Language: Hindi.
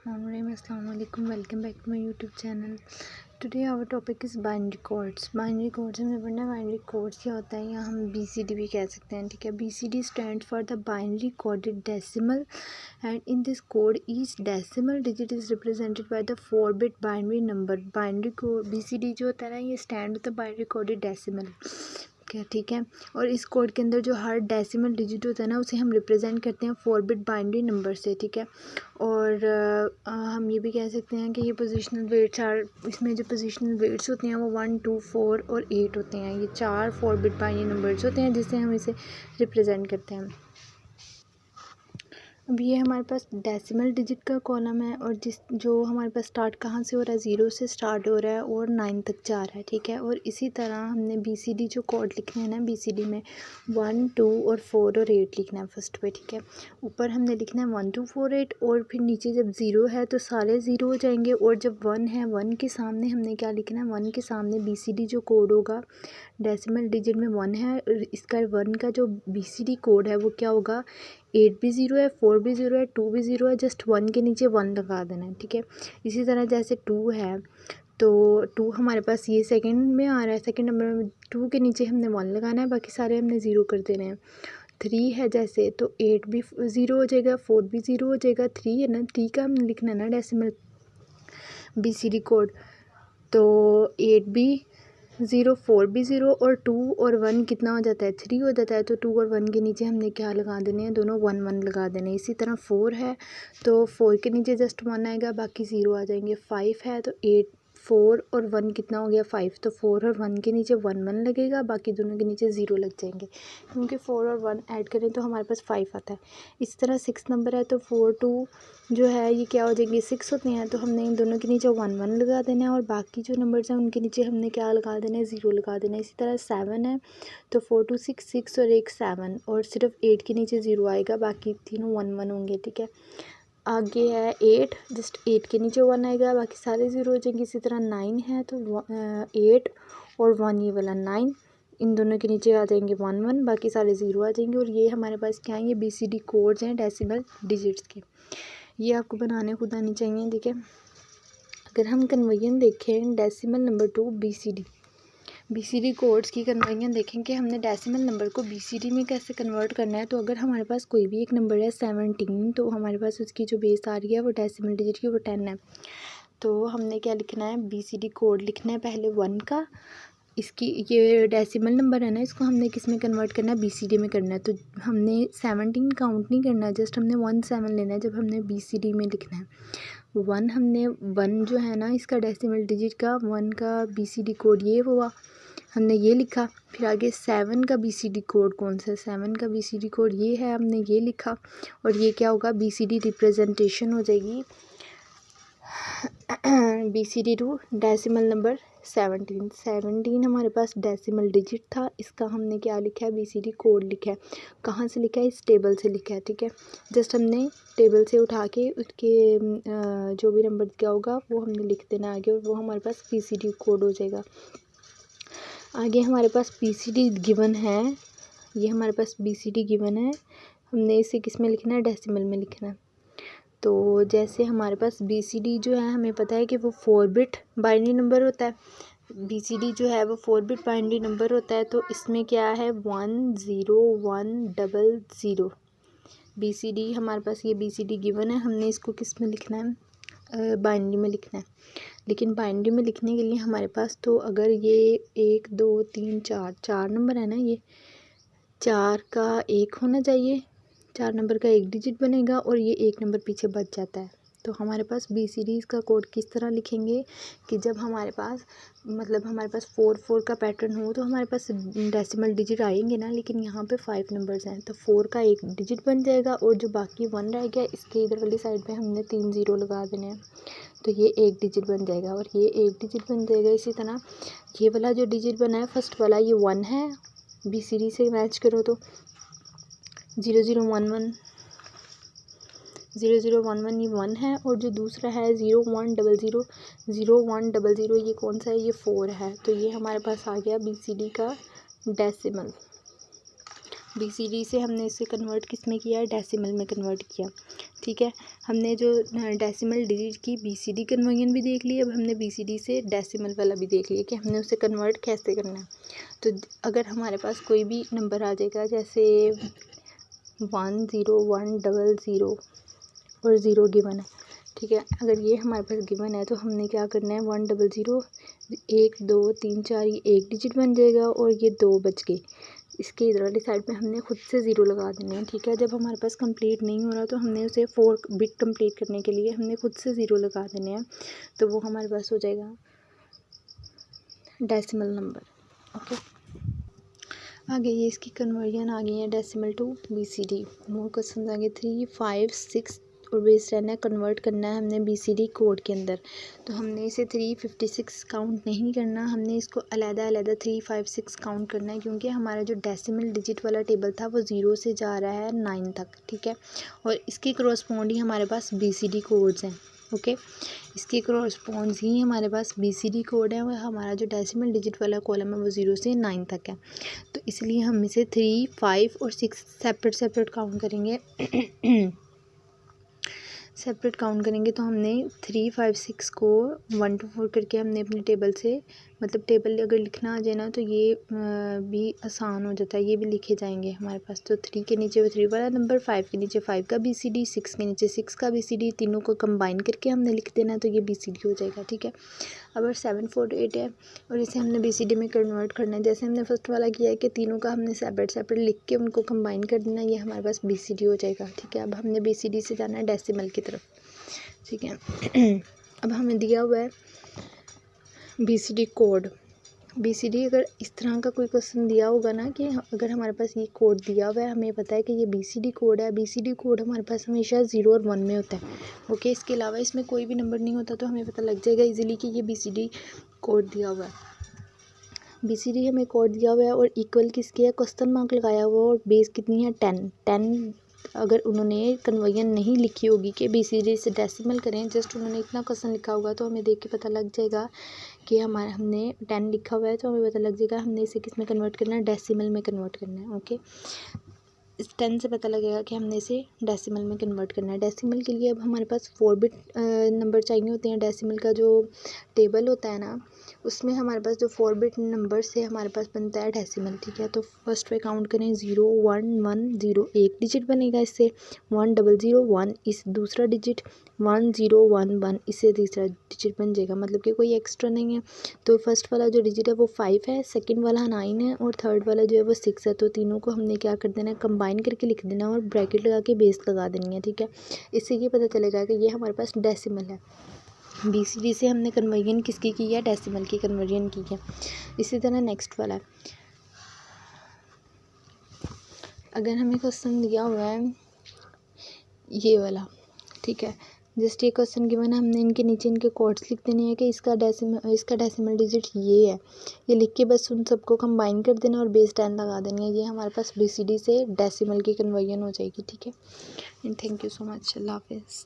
Assalamu alaikum. Welcome back to my YouTube channel. Today our topic is binary codes. Binary codes हमने पढ़ना है binary codes क्या होता है, या हम BCD भी कह सकते हैं. ठीक है, BCD stands for the binary coded decimal, and in this code each decimal digit is represented by the 4-bit binary number. Binary code BCD जो होता है ना, ये stand होता है binary coded decimal. ठीक है, और इस कोड के अंदर जो हर डेसिमल डिजिट होता है ना, उसे हम रिप्रेजेंट करते हैं 4-बिट बाइनरी नंबर से. ठीक है, और हम ये भी कह सकते हैं कि ये पोजिशनल वेट्स आर, इसमें जो पोजिशनल वेट्स होते हैं वो 1, 2, 4 और 8 होते हैं. ये 4 4-बिट बाइनरी नंबर्स होते हैं जिससे हम इसे रिप्रेजेंट करते हैं. अब ये हमारे पास डेसिमल डिजिट का कॉलम है, और जो हमारे पास स्टार्ट कहाँ से हो रहा है, 0 से स्टार्ट हो रहा है और 9 तक जा रहा है. ठीक है, और इसी तरह हमने BCD जो कोड लिखने हैं ना, BCD में 1, 2 और 4 और 8 लिखना है फर्स्ट पे. ठीक है, ऊपर हमने लिखना है 1, 2, 4, 8, और फिर नीचे जब 0 है तो सारे 0 हो जाएंगे, और जब 1 है 1 के सामने हमने क्या लिखना है, 1 के सामने BCD जो कोड होगा, डेसिमल डिजिट में 1 है, इसका 1 का जो BCD कोड है वो क्या होगा, 8 भी 0 है, 4 भी 0 है, 2 भी 0 है, जस्ट 1 के नीचे 1 लगा देना है. ठीक है, इसी तरह जैसे 2 है तो 2 हमारे पास ये सेकंड में आ रहा है, सेकंड नंबर में 2 के नीचे हमने 1 लगाना है, बाकी सारे हमने 0 कर देने हैं. 3 है जैसे तो 8 भी 0 हो जाएगा, 4 भी 0 हो जाएगा. 3 है ना, 3 का हमने लिखना है ना डेसिमल BCD कोड, तो 8 भी 0, 4 भी 0 और 2 और 1 कितना हो जाता है, 3 हो जाता है. तो 2 और 1 के नीचे हमने क्या लगा देने हैं, दोनों 1 1 लगा देने हैं. इसी तरह 4 है तो 4 के नीचे जस्ट 1 आएगा, बाकी 0 आ जाएंगे. 5 है तो 8, 4 और 1 कितना हो गया, 5, तो 4 और 1 के नीचे 1 1 लगेगा, बाकी दोनों के नीचे 0 लग जाएंगे, क्योंकि 4 और 1 ऐड करें तो हमारे पास 5 आता है. इस तरह 6 नंबर है तो 4, 2 जो है ये क्या हो जाएंगे, 6 होते हैं, तो हमने इन दोनों के नीचे 1 1 लगा देना है, और बाकी जो नंबर्स हैं उनके नीचे हमने क्या लगा देना है, 0 लगा देना है. इसी तरह 7 है तो 4, 2, 6, 6 और 1 7, और सिर्फ 8 के नीचे 0 आएगा, बाकी तीनों 1 1 होंगे. ठीक है, आगे है 8, जस्ट 8 के नीचे 1 आएगा, बाकी सारे 0 हो जाएंगे. इसी तरह 9 है तो 8 और 1, ये वाला 9, इन दोनों के नीचे आ जाएंगे 1 1, बाकी सारे 0 आ जाएंगे. और ये हमारे पास क्या है, ये BCD कोड्स हैं डेसिमल डिजिट्स के. ये आपको बनाने खुद आनी चाहिए. ठीक है, अगर हम कन्वर्जन देखें decimal number two BCD codes की कन्वर्जन देखें कि हमने डेसिमल नंबर को BCD में कैसे कन्वर्ट करना है. तो अगर हमारे पास कोई भी एक नंबर है 17, तो हमारे पास उसकी जो बेस आ रही है वो डेसिमल डिजिट की वो 10 है. तो हमने क्या लिखना है, BCD कोड लिखना है पहले 1 का, इसकी ये डेसिमल नंबर है ना, इसको हमने किस में कन्वर्ट करना है, BCD में करना है. तो हमने 17 काउंट नहीं करना है, जस्ट हमने 1 7 लेना है जब हमने BCD में लिखना है. 1 हमने 1 जो है ना, इसका डेसिमल डिजिट का 1 का BCD कोड ये हुआ, हमने ये लिखा. फिर आगे 7 का BCD कोड कौन सा है, 7 का BCD कोड ये है, हमने ये लिखा. और ये क्या होगा, BCD रिप्रेजेंटेशन हो जाएगी BCD टू डेसिमल नंबर 17 हमारे पास डेसिमल डिजिट था, इसका हमने क्या लिखा है, BCD कोड लिखा है. कहाँ से लिखा है, इस टेबल से लिखा है. ठीक है, जस्ट हमने टेबल से उठा के उसके जो भी नंबर दिया होगा वो हमने लिख देना आगे, और वो हमारे पास BCD कोड हो जाएगा. आगे हमारे पास BCD गिवन है, ये हमारे पास BCD गिवन है, हमने इसे किस में लिखना है, डेसिमल में लिखना है. तो जैसे हमारे पास BCD जो है, हमें पता है कि वो 4-बिट बाइनरी नंबर होता है. BCD जो है वो 4-बिट बाइनरी नंबर होता है. तो इसमें क्या है, 1 0 1 0 0 BCD हमारे पास ये BCD गिवन है, हमने इसको किस में लिखना है, बाइनरी में लिखना है. लेकिन बाइनरी में लिखने के लिए हमारे पास, तो अगर ये 1 2 3 4 नंबर है ना, ये 4 का 1 होना चाहिए, 4 नंबर का 1 डिजिट बनेगा, और ये 1 नंबर पीछे बच जाता है. तो हमारे पास BCD का कोड किस तरह लिखेंगे कि जब हमारे पास मतलब हमारे पास 4 4 का पैटर्न हो तो हमारे पास डेसिमल डिजिट आएंगे ना, लेकिन यहाँ पे 5 नंबर्स हैं, तो 4 का 1 डिजिट बन जाएगा, और जो बाकी 1 रह गया इसके इधर वाली साइड पे हमने 3 0 लगा देने हैं, तो ये 1 डिजिट बन जाएगा, और ये 1 डिजिट बन जाएगा. इसी तरह ये वाला जो डिजिट बना है फर्स्ट वाला, ये 1 है, BCD से मैच करो तो 0 0 1 1 0 0 1 1 ये 1 है, और जो दूसरा है 0 1 0 0 0 1 0 0 ये कौन सा है, ये 4 है. तो ये हमारे पास आ गया BCD का डेसिमल. BCD से हमने इसे कन्वर्ट किस में किया है, डेसिमल में कन्वर्ट किया. ठीक है, हमने जो डेसिमल डिजिट की BCD कन्वर्जन भी देख ली, अब हमने BCD से डेसिमल वाला भी देख लिया कि हमने उसे कन्वर्ट कैसे करना है। तो अगर हमारे पास कोई भी नंबर आ जाएगा, जैसे 10100 और 0 गिवन है, ठीक है, अगर ये हमारे पास गिवन है तो हमने क्या करना है, 100, 1 2 3 4 ये एक डिजिट बन जाएगा और ये 2 बच गए। इसके इधर वाली साइड पे हमने खुद से 0 लगा देने हैं, ठीक है। जब हमारे पास कंप्लीट नहीं हो रहा तो हमने उसे 4 बिट कंप्लीट करने के लिए हमने खुद से 0 लगा देने हैं, तो वो हमारे पास हो जाएगा डेसिमल नंबर। ओके, आगे ये इसकी कन्वर्जन आ गई है decimal to BCD। More question आगे 3 5 6 और बेस 10 है, कन्वर्ट करना है हमने BCD कोड के अंदर। तो हमने इसे 356 काउंट नहीं करना, हमने इसको अलग-अलग 356 काउंट करना है, क्योंकि हमारा जो डेसिमल डिजिट वाला टेबल था वो 0 से जा रहा है 9 तक, ठीक है। और इसके करस्पॉन्ड ही हमारे पास BCD कोड्स हैं। ओके, इसके करस्पॉन्ड ही हमारे पास BCD कोड है और हमारा जो डेसिमल डिजिट वाला कॉलम है वो 0 से 9 तक है। तो इसलिए हम इसे 3 5 और 6 सेपरेट काउंट करेंगे। सेपरेट काउंट करेंगे तो हमने 3 5 6 को 1 to 4 करके हमने अपने टेबल से, मतलब टेबल अगर लिखना आ जाए ना तो ये भी आसान हो जाता है, ये भी लिखे जाएंगे हमारे पास। तो 3 के नीचे वो 3 वाला नंबर, 5 के नीचे 5 का BCD, 6 के नीचे 6 का BCD, तीनों को कंबाइन करके हमने लिख देना, तो ये BCD हो जाएगा, ठीक है। अगर 7 4 8 है और इसे हमने BCD में कन्वर्ट करना है, जैसे हमने फर्स्ट वाला किया है कि तीनों का हमने सेपरेट लिख के उनको कंबाइन कर देना, ये हमारे पास BCD हो जाएगा, ठीक है। अब हमने BCD से जाना है डेसिमल की तरफ, ठीक है। अब हमें दिया हुआ है BCD कोड। BCD अगर इस तरह का कोई क्वेश्चन दिया होगा ना, कि अगर हमारे पास ये कोड दिया हुआ है, हमें पता है कि ये BCD कोड है, BCD कोड हमारे पास हमेशा 0 और 1 में होता है। ओके, इसके अलावा इसमें कोई भी नंबर नहीं होता, तो हमें पता लग जाएगा इजीली कि ये BCD कोड दिया हुआ है। BCD हमें कोड दिया हुआ है और इक्वल किसके है, क्वेश्चन मार्क लगाया हुआ है, और बेस कितनी है 10। अगर उन्होंने कन्वर्जन नहीं लिखी होगी कि BCD से डेसिमल करें, जस्ट उन्होंने इतना क्वेश्चन लिखा होगा, तो हमें देख के पता लग जाएगा कि हमने 10 लिखा हुआ है, तो हमें पता लग जाएगा हमने इसे किस में कन्वर्ट करना है, डेसिमल में कन्वर्ट करना है। ओके, इस 10 से पता लगेगा कि हमने इसे डेसिमल में कन्वर्ट करना है। डेसिमल के लिए अब हमारे पास 4 बिट नंबर चाहिए होते हैं। डेसिमल का जो टेबल होता है ना, उसमें हमारे पास जो 4 बिट नंबर से हमारे पास बनता है डेसिमल, ठीक है। तो फर्स्ट पे काउंट करें 0 1 1 0, एक डिजिट बनेगा इससे, 1 0 0 1 इस दूसरा डिजिट, 1 0 1 1 इससे तीसरा डिजिट बन जाएगा, मतलब कि कोई एक्स्ट्रा नहीं है। तो फर्स्ट वाला जो डिजिट है वो 5 है, सेकंड वाला 9 है और थर्ड वाला जो है वो 6 है। तो तीनों को हमने क्या कर देना है, कंबाइन करके लिख देना और ब्रैकेट लगा के बेस लगा देनी है, ठीक है। इससे ये पता चलेगा कि ये हमारे पास डेसिमल है। BCD से हमने कन्वर्जन किसकी की है, डेसिमल की कन्वर्जन की है। इसी तरह नेक्स्ट वाला है, अगर हमें क्वेश्चन दिया हुआ है ये वाला, ठीक है, जस्ट ये क्वेश्चन गिवन है, हमने इनके नीचे इनके कोड्स लिख देने हैं कि इसका डेसिमल डिजिट ये है, ये लिख के बस उन सबको कंबाइन कर देना और बेस 10 लगा देनी है। ये हमारे पास BCD से डेसिमल की कन्वर्जन हो जाएगी, ठीक है। And thank you so much, अल्लाह हाफिज़।